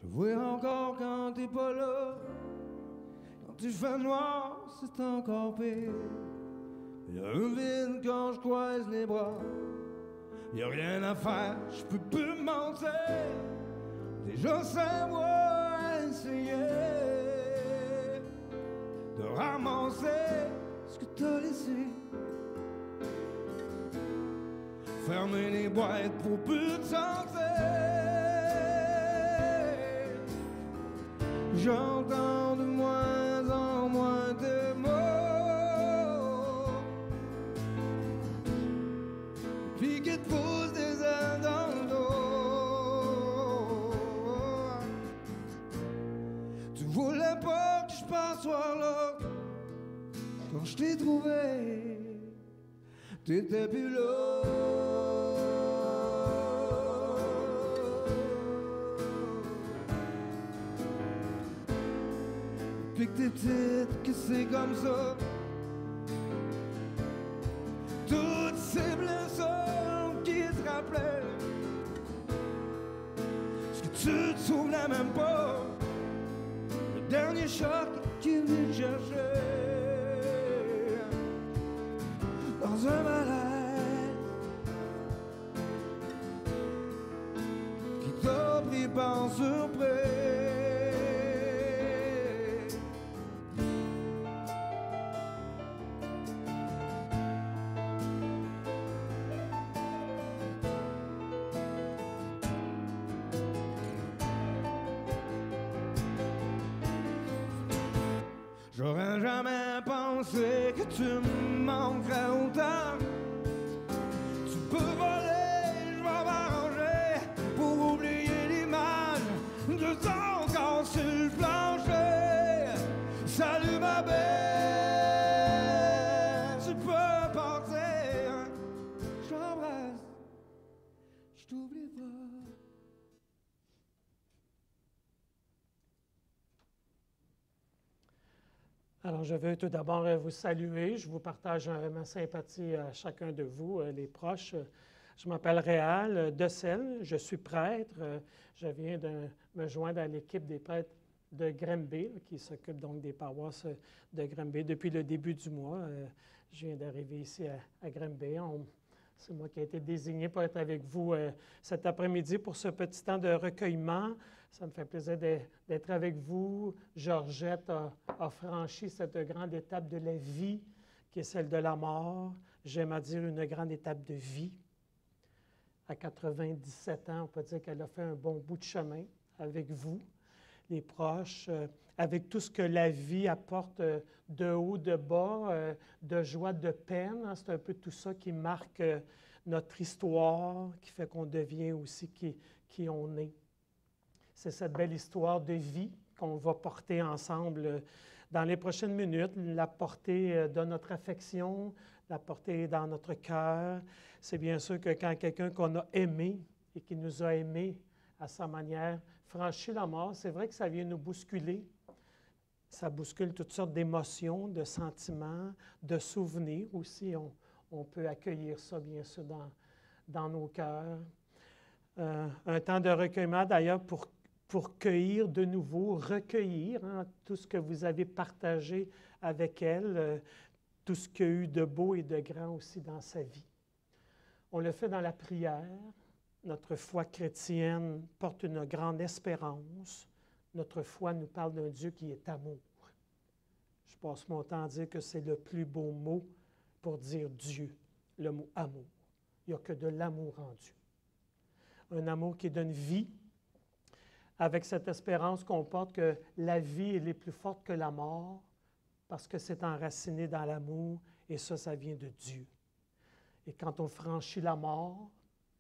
Je vois encore quand t'es pas là. Quand tu fais noir, c'est encore pire. Y'a un vide quand je croise les bras. Y'a rien à faire, je peux plus me mentir. Déjà 5 mois à essayer de ramasser ce que t'as laissé. Fermer les boîtes pour plus de santé. J'entends de moins en moins de mots. Puis qui te pousse des ailes dans le dos. Tu voulais pas que je passe ce soir-là. Quand je t'ai trouvé, t'étais plus là. Depuis que t'es petite, que c'est comme ça. Toutes ces blessures qui te rappelaient ce que tu te souvenais même pas. Le dernier choc qui est venu te chercher dans un malaise qui t'a pris par surprise. J'aurais jamais pensé que tu me manquerais autant. Tu peux voler, je vais m'arranger pour oublier l'image de ton corps sur le plancher. Salut ma belle, tu peux partir. Je t'embrasse, je t'oublie pas. Alors, je veux tout d'abord vous saluer. Je vous partage ma sympathie à chacun de vous, les proches. Je m'appelle Réal Decelles, je suis prêtre. Je viens de me joindre à l'équipe des prêtres de Granby, qui s'occupe donc des paroisses de Granby depuis le début du mois. Je viens d'arriver ici à Granby. C'est moi qui ai été désigné pour être avec vous cet après-midi pour ce petit temps de recueillement. Ça me fait plaisir d'être avec vous. Georgette a franchi cette grande étape de la vie qui est celle de la mort. J'aime à dire une grande étape de vie. À 97 ans, on peut dire qu'elle a fait un bon bout de chemin avec vous, les proches, avec tout ce que la vie apporte de haut, de bas, de joie, de peine. Hein. C'est un peu tout ça qui marque notre histoire, qui fait qu'on devient aussi qui on est. C'est cette belle histoire de vie qu'on va porter ensemble dans les prochaines minutes, la porter dans notre affection, la porter dans notre cœur. C'est bien sûr que quand quelqu'un qu'on a aimé et qui nous a aimés à sa manière franchit la mort, c'est vrai que ça vient nous bousculer. Ça bouscule toutes sortes d'émotions, de sentiments, de souvenirs aussi. On peut accueillir ça, bien sûr, dans nos cœurs. Un temps de recueillement, d'ailleurs, pour cueillir de nouveau, recueillir hein, tout ce que vous avez partagé avec elle, tout ce qu'il y a eu de beau et de grand aussi dans sa vie. On le fait dans la prière. Notre foi chrétienne porte une grande espérance. Notre foi nous parle d'un Dieu qui est amour. Je passe mon temps à dire que c'est le plus beau mot pour dire Dieu, le mot amour. Il n'y a que de l'amour en Dieu. Un amour qui donne vie, avec cette espérance qu'on porte que la vie elle est plus forte que la mort, parce que c'est enraciné dans l'amour, et ça vient de Dieu. Et quand on franchit la mort,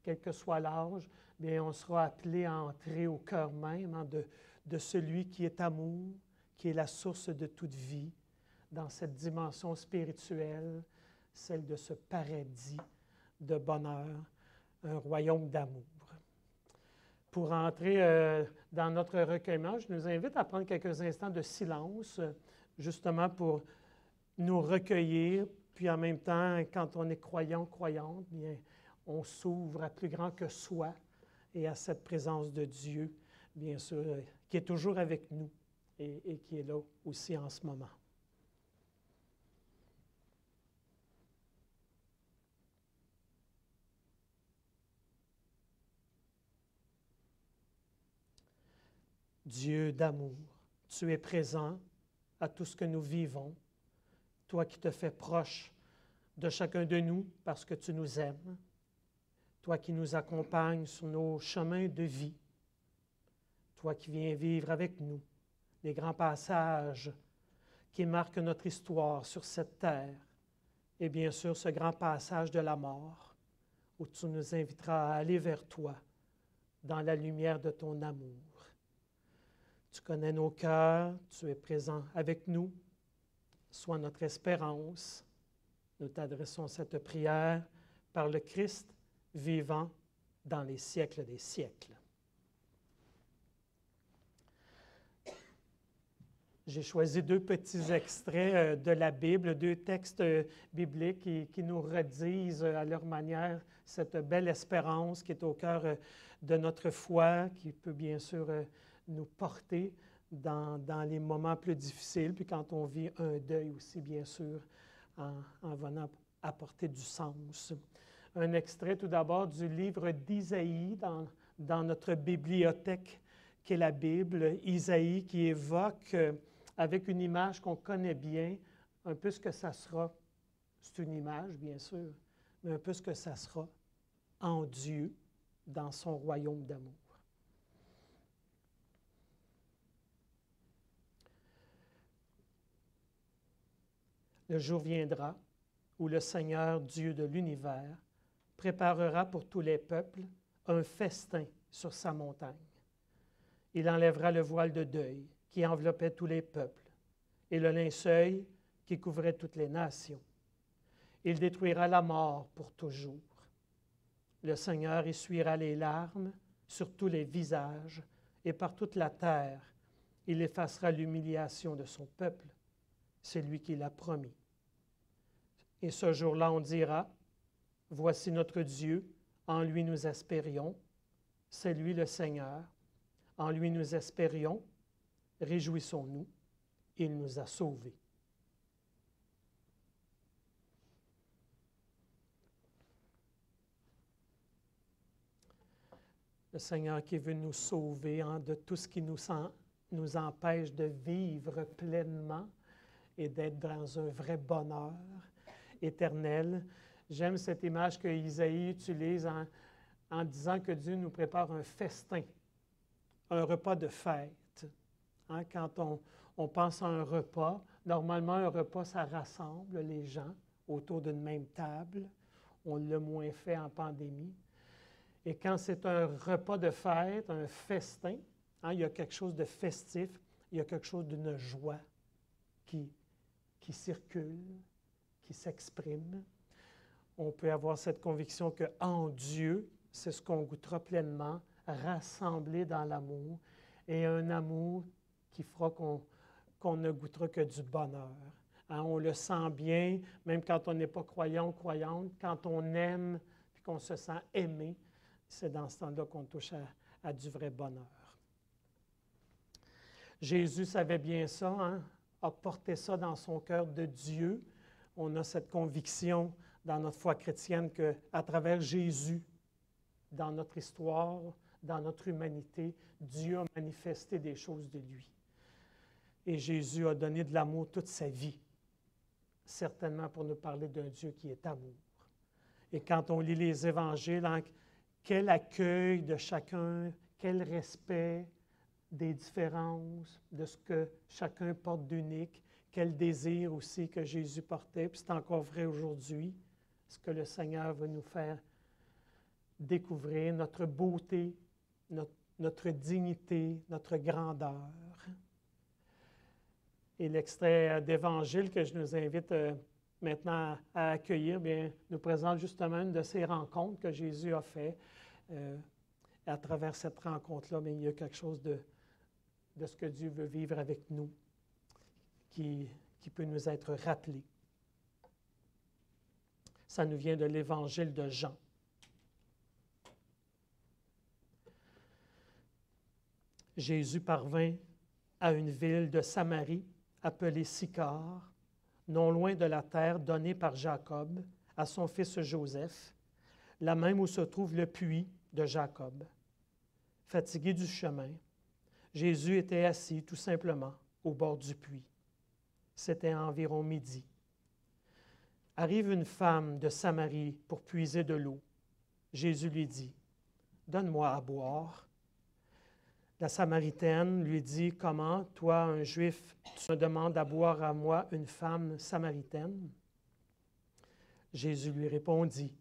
quel que soit l'âge, bien, on sera appelé à entrer au cœur même hein, de celui qui est amour, qui est la source de toute vie, dans cette dimension spirituelle, celle de ce paradis de bonheur, un royaume d'amour. Pour entrer dans notre recueillement, je nous invite à prendre quelques instants de silence, justement pour nous recueillir, puis en même temps, quand on est croyant, croyante, bien, on s'ouvre à plus grand que soi et à cette présence de Dieu bien sûr, qui est toujours avec nous et qui est là aussi en ce moment. Dieu d'amour, tu es présent à tout ce que nous vivons, toi qui te fais proche de chacun de nous parce que tu nous aimes, toi qui nous accompagnes sur nos chemins de vie, toi qui viens vivre avec nous les grands passages qui marquent notre histoire sur cette terre, et bien sûr ce grand passage de la mort, où tu nous inviteras à aller vers toi dans la lumière de ton amour. Tu connais nos cœurs, tu es présent avec nous, sois notre espérance. Nous t'adressons cette prière par le Christ vivant dans les siècles des siècles. J'ai choisi 2 petits extraits de la Bible, 2 textes bibliques qui nous redisent à leur manière cette belle espérance qui est au cœur de notre foi, qui peut bien sûr nous porter dans les moments plus difficiles, puis quand on vit un deuil aussi, bien sûr, en venant apporter du sens. Un extrait tout d'abord du livre d'Isaïe dans notre bibliothèque qui est la Bible. Isaïe qui évoque avec une image qu'on connaît bien, un peu ce que ça sera. C'est une image, bien sûr, mais un peu ce que ça sera en Dieu, dans son royaume d'amour. Le jour viendra où le Seigneur, Dieu de l'univers, préparera pour tous les peuples un festin sur sa montagne. Il enlèvera le voile de deuil qui enveloppait tous les peuples et le linceul qui couvrait toutes les nations. Il détruira la mort pour toujours. Le Seigneur essuiera les larmes sur tous les visages et par toute la terre. Il effacera l'humiliation de son peuple. C'est lui qui l'a promis. Et ce jour-là, on dira, « Voici notre Dieu, en lui nous espérions, c'est lui le Seigneur, en lui nous espérions, réjouissons-nous, il nous a sauvés. » Le Seigneur qui veut nous sauver de tout ce qui nous empêche de vivre pleinement et d'être dans un vrai bonheur éternel. J'aime cette image que Isaïe utilise en disant que Dieu nous prépare un festin, un repas de fête. Hein, quand on pense à un repas, normalement un repas, ça rassemble les gens autour d'une même table. On l'a moins fait en pandémie. Et quand c'est un repas de fête, un festin, hein, il y a quelque chose de festif, il y a quelque chose d'une joie qui circule, qui s'exprime. On peut avoir cette conviction qu'en Dieu, c'est ce qu'on goûtera pleinement, rassemblé dans l'amour, et un amour qui fera qu'on ne goûtera que du bonheur. Hein, on le sent bien, même quand on n'est pas croyant ou croyante, quand on aime et qu'on se sent aimé, c'est dans ce temps-là qu'on touche à du vrai bonheur. Jésus savait bien ça, hein, a porté ça dans son cœur de Dieu. On a cette conviction dans notre foi chrétienne qu'à travers Jésus, dans notre histoire, dans notre humanité, Dieu a manifesté des choses de lui. Et Jésus a donné de l'amour toute sa vie, certainement pour nous parler d'un Dieu qui est amour. Et quand on lit les évangiles, hein, quel accueil de chacun, quel respect des différences, de ce que chacun porte d'unique, quel désir aussi que Jésus portait, puis c'est encore vrai aujourd'hui, ce que le Seigneur veut nous faire découvrir, notre beauté, notre dignité, notre grandeur. Et l'extrait d'Évangile que je nous invite maintenant à accueillir, bien, nous présente justement une de ces rencontres que Jésus a fait. À travers cette rencontre-là, mais il y a quelque chose de ce que Dieu veut vivre avec nous qui peut nous être rappelé. Ça nous vient de l'Évangile de Jean. Jésus parvint à une ville de Samarie appelée Sychar, non loin de la terre donnée par Jacob à son fils Joseph, là même où se trouve le puits de Jacob. Fatigué du chemin, Jésus était assis tout simplement au bord du puits. C'était environ midi. Arrive une femme de Samarie pour puiser de l'eau. Jésus lui dit, « Donne-moi à boire. » La Samaritaine lui dit, « Comment, toi, un Juif, tu me demandes à boire à moi, une femme samaritaine? » Jésus lui répondit,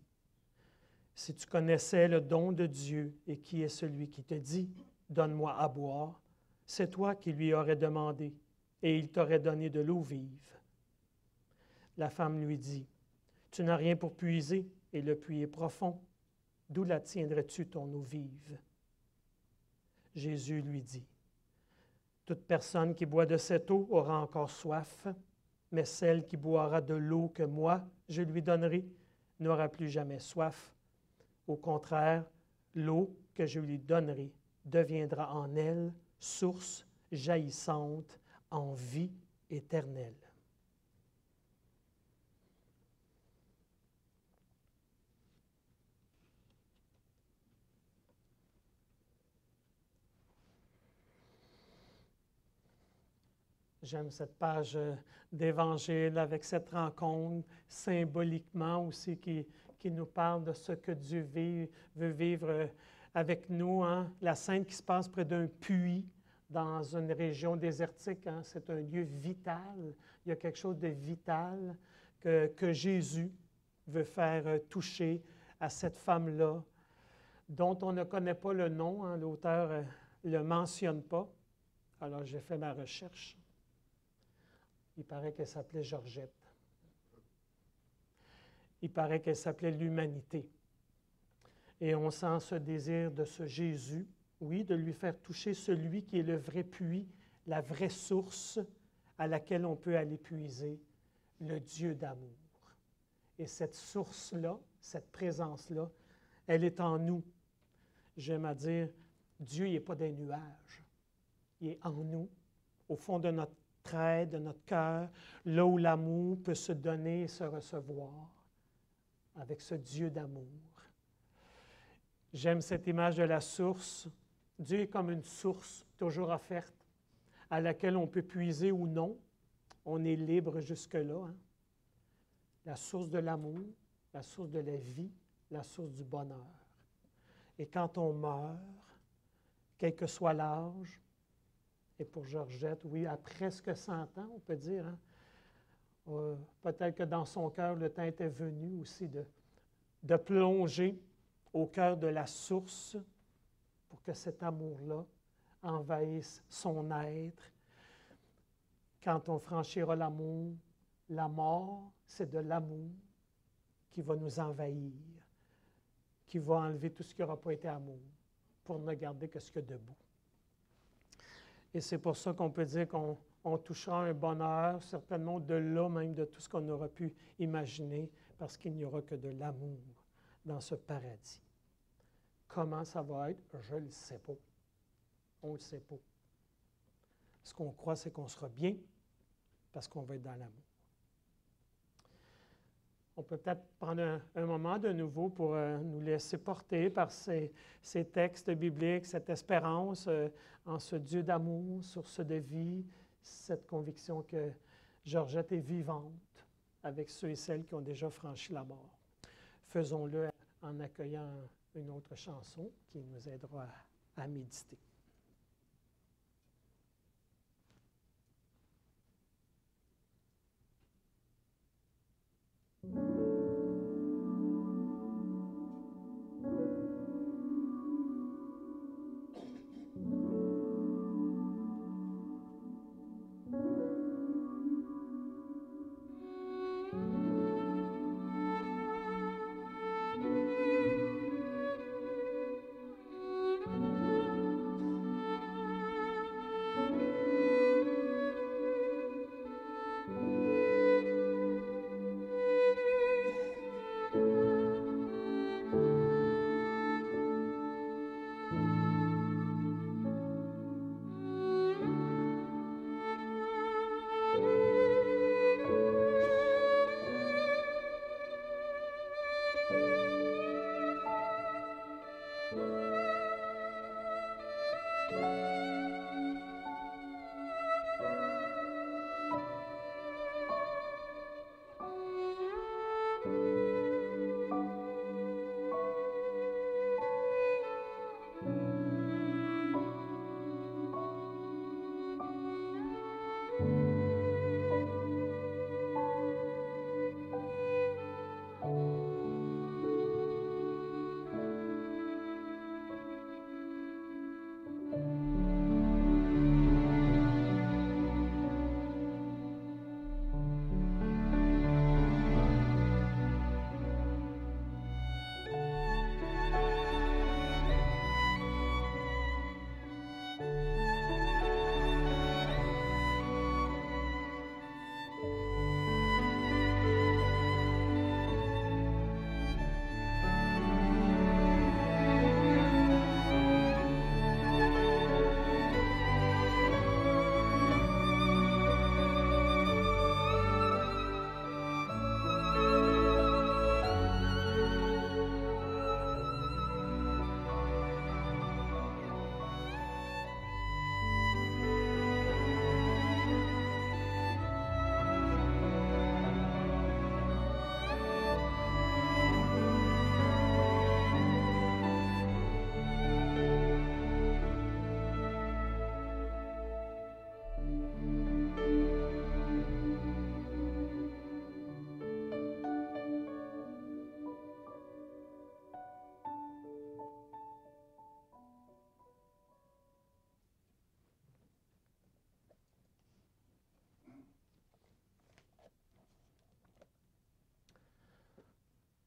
« Si tu connaissais le don de Dieu et qui est celui qui te dit, « Donne-moi à boire », c'est toi qui lui aurais demandé, et il t'aurait donné de l'eau vive. » La femme lui dit, « Tu n'as rien pour puiser, et le puits est profond. D'où la tiendrais-tu ton eau vive? » Jésus lui dit, « Toute personne qui boit de cette eau aura encore soif, mais celle qui boira de l'eau que moi je lui donnerai n'aura plus jamais soif. Au contraire, l'eau que je lui donnerai deviendra en elle source jaillissante en vie éternelle. » J'aime cette page d'Évangile avec cette rencontre symboliquement aussi qui nous parle de ce que Dieu veut vivre avec nous. Hein? La scène qui se passe près d'un puits dans une région désertique, hein? C'est un lieu vital. Il y a quelque chose de vital que Jésus veut faire toucher à cette femme-là, dont on ne connaît pas le nom. Hein? L'auteur ne le mentionne pas. Alors j'ai fait ma recherche. Il paraît qu'elle s'appelait Georgette. Il paraît qu'elle s'appelait l'Humanité. Et on sent ce désir de ce Jésus, oui, de lui faire toucher celui qui est le vrai puits, la vraie source à laquelle on peut aller puiser, le Dieu d'amour. Et cette source-là, cette présence-là, elle est en nous. J'aime à dire, Dieu n'est pas des nuages. Il est en nous, au fond de notre de notre cœur, là où l'amour peut se donner et se recevoir avec ce Dieu d'amour. J'aime cette image de la source. Dieu est comme une source toujours offerte à laquelle on peut puiser ou non. On est libre jusque-là. Hein? La source de l'amour, la source de la vie, la source du bonheur. Et quand on meurt, quel que soit l'âge, et pour Georgette, oui, à presque 100 ans, on peut dire. Hein? Peut-être que dans son cœur, le temps était venu aussi de plonger au cœur de la source pour que cet amour-là envahisse son être. Quand on franchira l'amour, la mort, c'est de l'amour qui va nous envahir, qui va enlever tout ce qui n'aura pas été amour pour ne garder que ce qu'il y a debout. Et c'est pour ça qu'on peut dire qu'on touchera un bonheur, certainement de-delà même de tout ce qu'on aura pu imaginer, parce qu'il n'y aura que de l'amour dans ce paradis. Comment ça va être? Je ne le sais pas. On ne le sait pas. Ce qu'on croit, c'est qu'on sera bien, parce qu'on va être dans l'amour. On peut peut-être prendre un moment de nouveau pour nous laisser porter par ces textes bibliques, cette espérance en ce Dieu d'amour, source de vie, cette conviction que Georgette est vivante avec ceux et celles qui ont déjà franchi la mort. Faisons-le en accueillant une autre chanson qui nous aidera à méditer.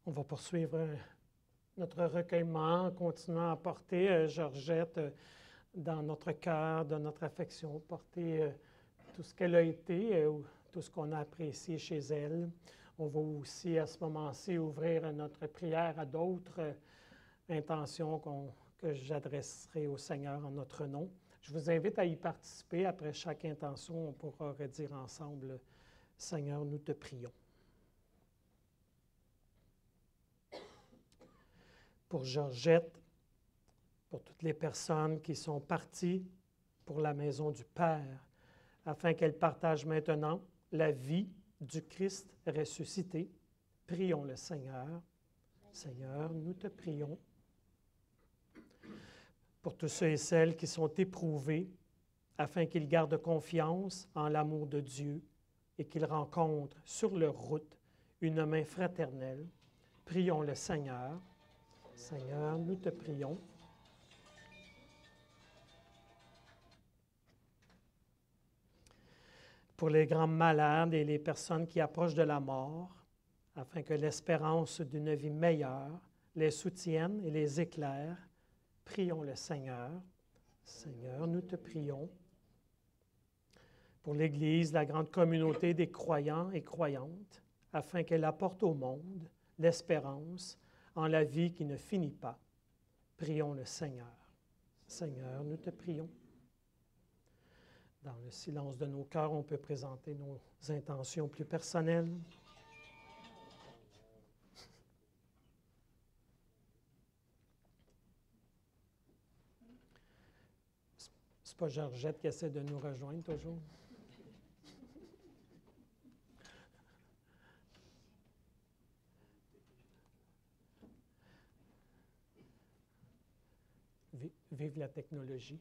On va poursuivre notre recueillement, en continuant à porter Georgette dans notre cœur, dans notre affection, porter tout ce qu'elle a été, tout ce qu'on a apprécié chez elle. On va aussi, à ce moment-ci, ouvrir notre prière à d'autres intentions que j'adresserai au Seigneur en notre nom. Je vous invite à y participer. Après chaque intention, on pourra redire ensemble, « Seigneur, nous te prions ». Pour Georgette, pour toutes les personnes qui sont parties pour la maison du Père, afin qu'elles partagent maintenant la vie du Christ ressuscité. Prions le Seigneur. Seigneur, nous te prions. Pour tous ceux et celles qui sont éprouvés, afin qu'ils gardent confiance en l'amour de Dieu et qu'ils rencontrent sur leur route une main fraternelle. Prions le Seigneur. Seigneur, nous te prions. Pour les grands malades et les personnes qui approchent de la mort, afin que l'espérance d'une vie meilleure les soutienne et les éclaire, prions le Seigneur. Seigneur, nous te prions. Pour l'Église, la grande communauté des croyants et croyantes, afin qu'elle apporte au monde l'espérance en la vie qui ne finit pas. Prions le Seigneur. Seigneur, nous te prions. Dans le silence de nos cœurs, on peut présenter nos intentions plus personnelles. C'est pas Georgette qui essaie de nous rejoindre toujours. Vive la technologie.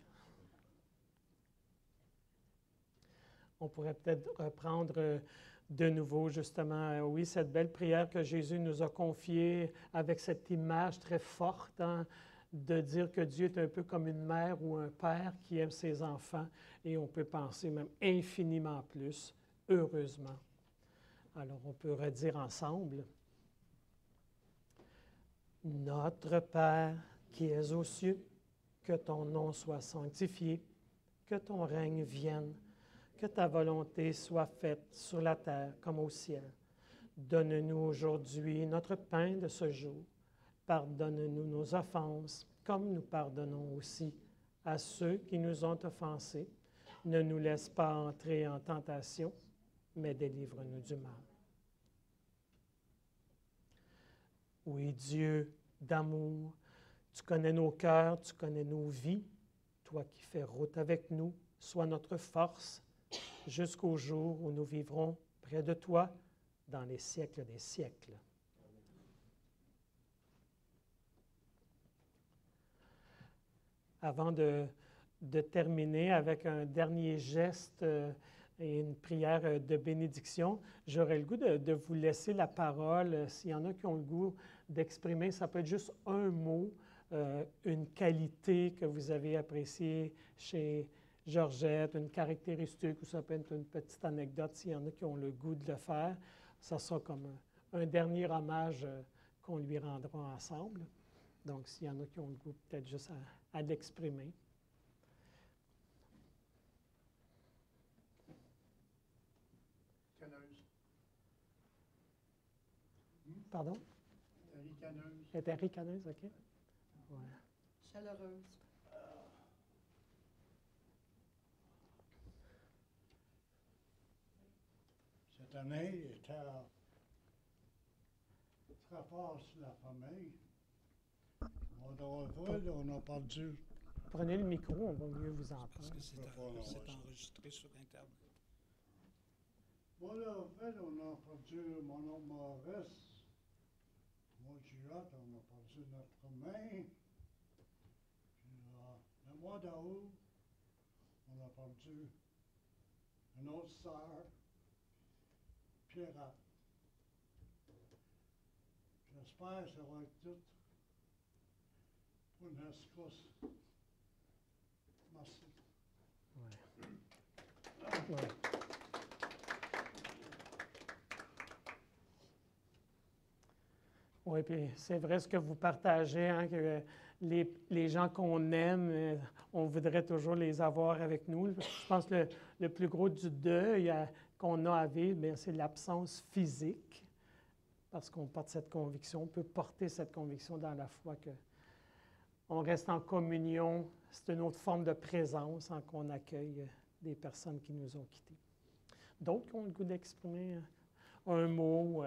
On pourrait peut-être reprendre de nouveau, justement, oui, cette belle prière que Jésus nous a confiée avec cette image très forte, hein, de dire que Dieu est un peu comme une mère ou un père qui aime ses enfants, et on peut penser même infiniment plus, heureusement. Alors, on peut redire ensemble, « Notre Père qui es aux cieux, que ton nom soit sanctifié, que ton règne vienne, que ta volonté soit faite sur la terre comme au ciel. Donne-nous aujourd'hui notre pain de ce jour. Pardonne-nous nos offenses, comme nous pardonnons aussi à ceux qui nous ont offensés. Ne nous laisse pas entrer en tentation, mais délivre-nous du mal. » Oui, Dieu d'amour, tu connais nos cœurs, tu connais nos vies. toi qui fais route avec nous, sois notre force jusqu'au jour où nous vivrons près de toi dans les siècles des siècles. Avant de terminer avec un dernier geste et une prière de bénédiction, j'aurais le goût de vous laisser la parole. S'il y en a qui ont le goût d'exprimer, ça peut être juste un mot, une qualité que vous avez appréciée chez Georgette, une caractéristique, ou ça peut être une petite anecdote. S'il y en a qui ont le goût de le faire, ça sera comme un dernier hommage qu'on lui rendra ensemble. Donc, s'il y en a qui ont le goût, peut-être juste à l'exprimer. Ricaneuse. Pardon? Ricaneuse. Elle était ricaneuse, OK? Ouais. Chaleureuse. Cette année était très fort sur la famille. Au mois d'avril, on a perdu. Prenez le micro, on va mieux vous entendre. Parce que c'est enregistré sur Internet. Au mois d'avril, on a perdu mon oncle Maurice. Au mois de juillet, on a perdu notre mère. Puis, le mois d'août, on a perdu une autre sœur, Pierrette. J'espère que ça va être tout pour une rescousse. Merci. Ouais. Oui, puis c'est vrai ce que vous partagez, hein, que les gens qu'on aime, on voudrait toujours les avoir avec nous. Je pense que le plus gros du deuil qu'on a à vivre, c'est l'absence physique, parce qu'on porte cette conviction, on peut porter cette conviction dans la foi qu'on reste en communion. C'est une autre forme de présence hein, qu'on accueille des personnes qui nous ont quittés. D'autres qui ont le goût d'exprimer un mot.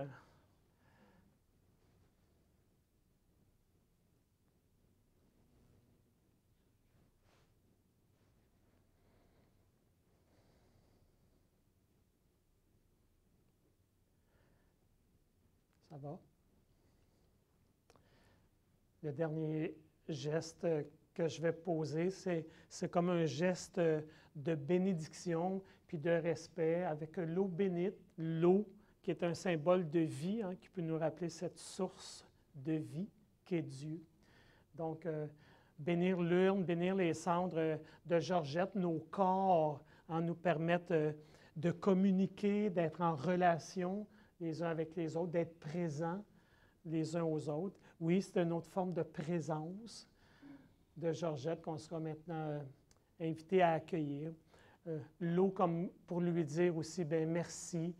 Ça va? Le dernier geste que je vais poser, c'est comme un geste de bénédiction puis de respect avec l'eau bénite, l'eau qui est un symbole de vie, hein, qui peut nous rappeler cette source de vie qu'est Dieu. Donc, bénir l'urne, bénir les cendres de Georgette, nos corps, hein, nous permettent de communiquer, d'être en relation les uns avec les autres, d'être présents les uns aux autres. Oui, c'est une autre forme de présence de Georgette qu'on sera maintenant invité à accueillir. L'eau comme pour lui dire aussi, bien, merci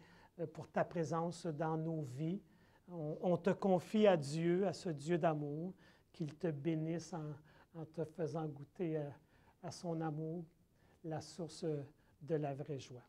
pour ta présence dans nos vies. On te confie à Dieu, à ce Dieu d'amour, qu'il te bénisse en te faisant goûter à son amour, la source de la vraie joie.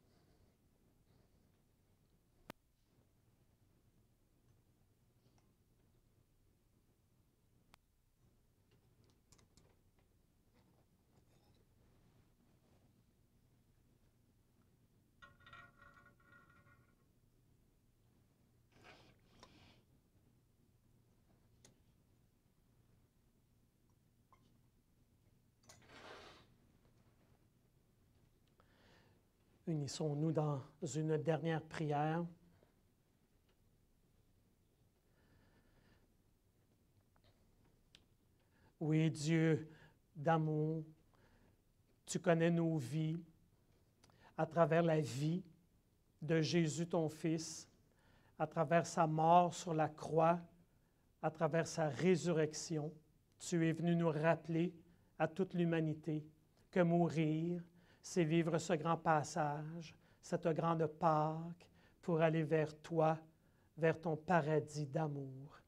Unissons-nous dans une dernière prière. Oui, Dieu d'amour, tu connais nos vies à travers la vie de Jésus, ton Fils, à travers sa mort sur la croix, à travers sa résurrection. Tu es venu nous rappeler à toute l'humanité que mourir, c'est vivre ce grand passage, cette grande Pâque pour aller vers toi, vers ton paradis d'amour.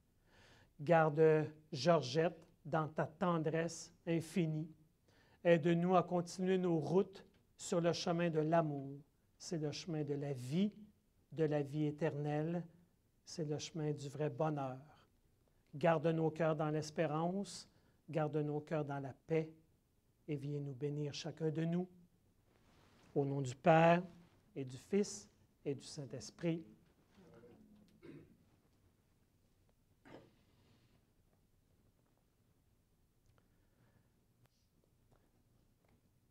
Garde Georgette dans ta tendresse infinie. Aide-nous à continuer nos routes sur le chemin de l'amour. C'est le chemin de la vie éternelle. C'est le chemin du vrai bonheur. Garde nos cœurs dans l'espérance, garde nos cœurs dans la paix. et viens nous bénir chacun de nous. Au nom du Père et du Fils et du Saint-Esprit.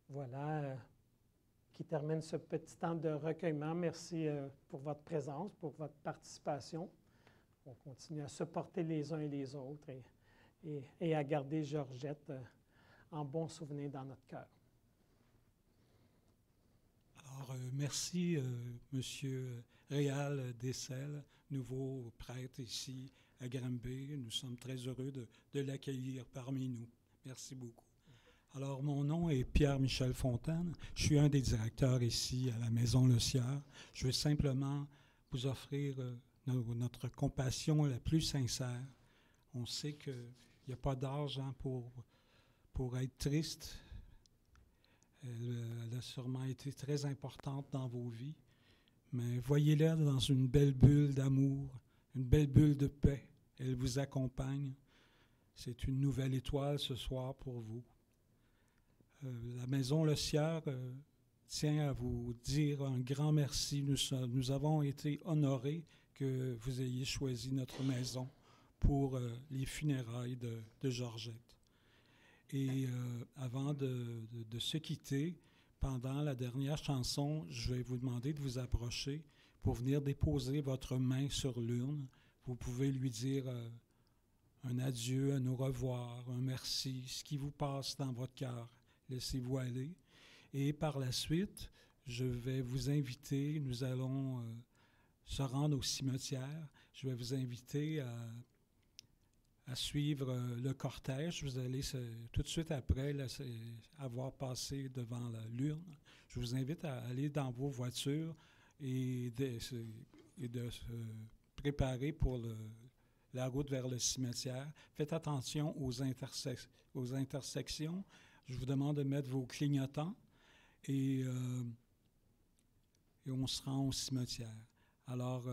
Voilà qui termine ce petit temps de recueillement. Merci pour votre présence, pour votre participation. On continue à se porter les uns et les autres et à garder Georgette en bon souvenir dans notre cœur. Alors, merci, Monsieur Réal Dessel, nouveau prêtre ici à Granby. Nous sommes très heureux de l'accueillir parmi nous. Merci beaucoup. Alors, mon nom est Pierre-Michel Fontaine. Je suis un des directeurs ici à la Maison Le Sieur. Je veux simplement vous offrir notre compassion la plus sincère. On sait qu'il n'y a pas d'âge pour être triste. Elle a sûrement été très importante dans vos vies, mais voyez-la dans une belle bulle d'amour, une belle bulle de paix. Elle vous accompagne. C'est une nouvelle étoile ce soir pour vous. La Maison Le Sieur tient à vous dire un grand merci. Nous avons été honorés que vous ayez choisi notre maison pour les funérailles de Georgette. Et avant de se quitter, pendant la dernière chanson, je vais vous demander de vous approcher pour venir déposer votre main sur l'urne. Vous pouvez lui dire un adieu, un au revoir, un merci, ce qui vous passe dans votre cœur. Laissez-vous aller. Et par la suite, je vais vous inviter, nous allons se rendre au cimetière. Je vais vous inviter à suivre le cortège. Vous allez tout de suite après avoir passé devant l'urne. Je vous invite à aller dans vos voitures et de se préparer pour la route vers le cimetière. Faites attention aux intersections. Je vous demande de mettre vos clignotants et on se rend au cimetière. Alors,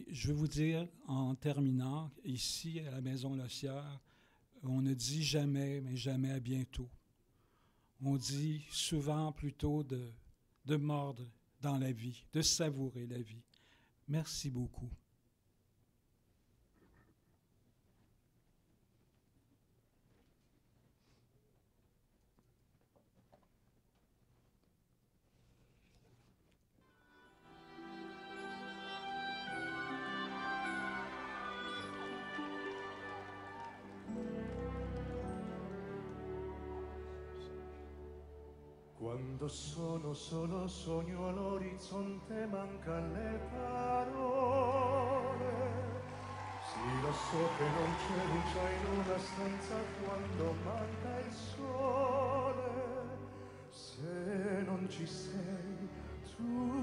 je vais vous dire, en terminant, ici, à la Maison Le Sieur, on ne dit jamais, mais jamais à bientôt. On dit souvent plutôt de mordre dans la vie, de savourer la vie. Merci beaucoup. Quando sono solo sogno all'orizzonte, mancan le parole. Sì, lo so che non c'è luce in una stanza quando manca il sole. Se non ci sei tu